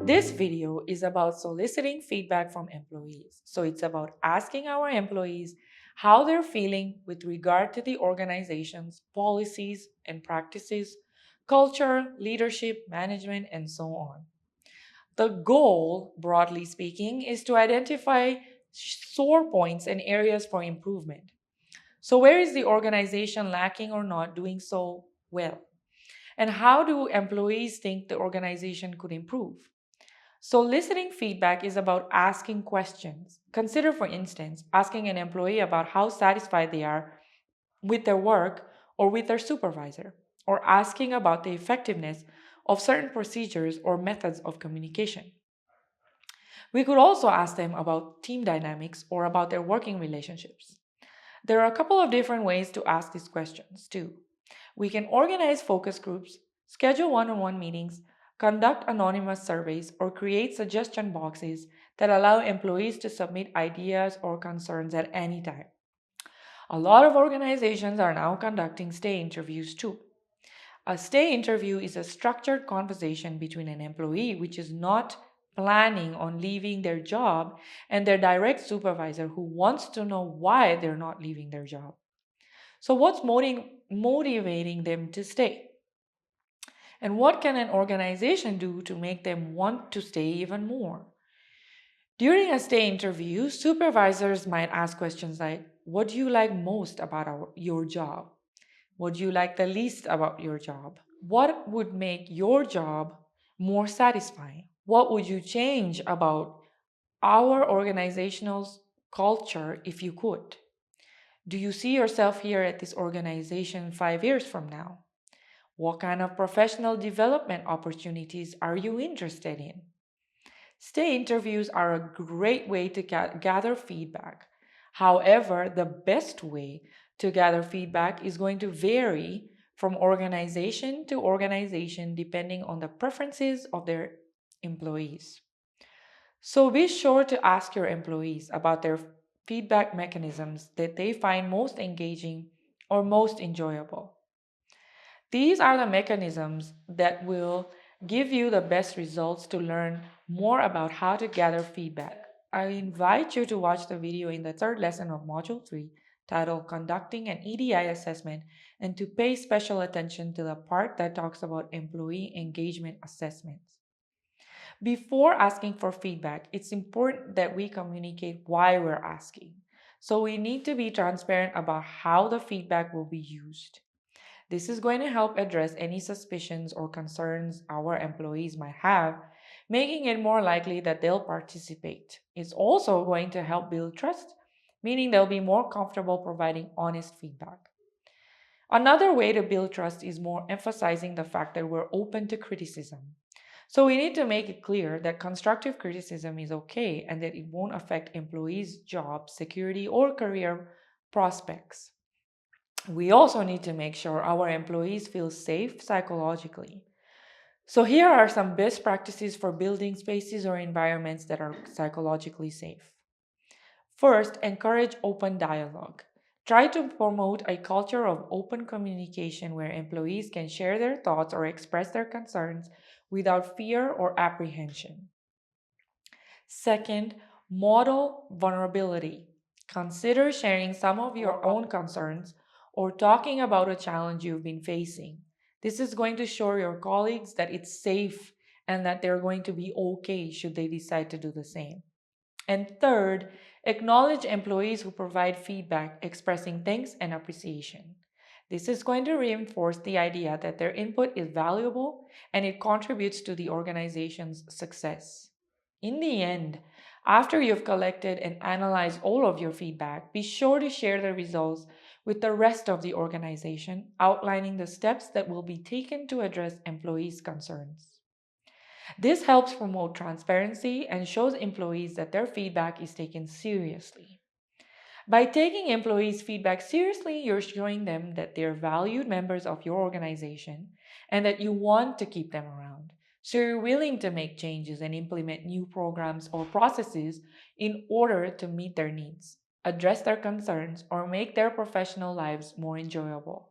This video is about soliciting feedback from employees. So it's about asking our employees how they're feeling with regard to the organization's policies and practices, culture, leadership, management, and so on. The goal, broadly speaking, is to identify sore points and areas for improvement. So, where is the organization lacking or not doing so well? And how do employees think the organization could improve? So, listening feedback is about asking questions. Consider, for instance, asking an employee about how satisfied they are with their work or with their supervisor, or asking about the effectiveness of certain procedures or methods of communication. We could also ask them about team dynamics or about their working relationships. There are a couple of different ways to ask these questions, too. We can organize focus groups, schedule one on one meetings, conduct anonymous surveys, or create suggestion boxes that allow employees to submit ideas or concerns at any time. A lot of organizations are now conducting stay interviews too. A stay interview is a structured conversation between an employee which is not planning on leaving their job and their direct supervisor who wants to know why they're not leaving their job. So, what's motivating them to stay? And what can an organization do to make them want to stay even more? During a stay interview, supervisors might ask questions like, what do you like most about your job? What do you like the least about your job? What would make your job more satisfying? What would you change about our organizational culture if you could? Do you see yourself here at this organization 5 years from now? What kind of professional development opportunities are you interested in? Stay interviews are a great way to gather feedback. However, the best way to gather feedback is going to vary from organization to organization depending on the preferences of their employees. So be sure to ask your employees about their feedback mechanisms that they find most engaging or most enjoyable. These are the mechanisms that will give you the best results to learn more about how to gather feedback. I invite you to watch the video in the third lesson of Module 3 titled Conducting an EDI Assessment and to pay special attention to the part that talks about employee engagement assessments. Before asking for feedback, it's important that we communicate why we're asking. So we need to be transparent about how the feedback will be used. This is going to help address any suspicions or concerns our employees might have, making it more likely that they'll participate. It's also going to help build trust, meaning they'll be more comfortable providing honest feedback. Another way to build trust is more emphasizing the fact that we're open to criticism. So we need to make it clear that constructive criticism is okay and that it won't affect employees' job security or career prospects. We also need to make sure our employees feel safe psychologically. So, here are some best practices for building spaces or environments that are psychologically safe. First, encourage open dialogue. Try to promote a culture of open communication where employees can share their thoughts or express their concerns without fear or apprehension. Second, model vulnerability. Consider sharing some of your own concerns or talking about a challenge you've been facing. This is going to show your colleagues that it's safe and that they're going to be okay should they decide to do the same. And third, acknowledge employees who provide feedback expressing thanks and appreciation. This is going to reinforce the idea that their input is valuable and it contributes to the organization's success. In the end, after you've collected and analyzed all of your feedback, be sure to share the results with the rest of the organization, outlining the steps that will be taken to address employees' concerns. This helps promote transparency and shows employees that their feedback is taken seriously. By taking employees' feedback seriously, you're showing them that they're valued members of your organization and that you want to keep them around. So you're willing to make changes and implement new programs or processes in order to meet their needs, address their concerns, or make their professional lives more enjoyable.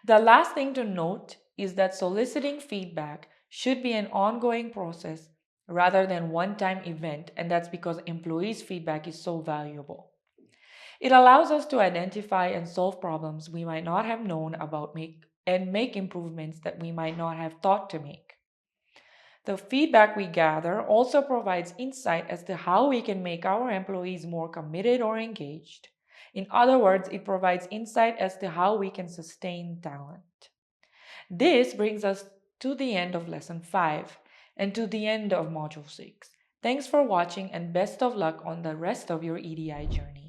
The last thing to note is that soliciting feedback should be an ongoing process rather than one-time event, and that's because employees' feedback is so valuable. It allows us to identify and solve problems we might not have known about and make improvements that we might not have thought to make. The feedback we gather also provides insight as to how we can make our employees more committed or engaged. In other words, it provides insight as to how we can sustain talent. This brings us to the end of Lesson 5 and to the end of Module 6. Thanks for watching and best of luck on the rest of your EDI journey.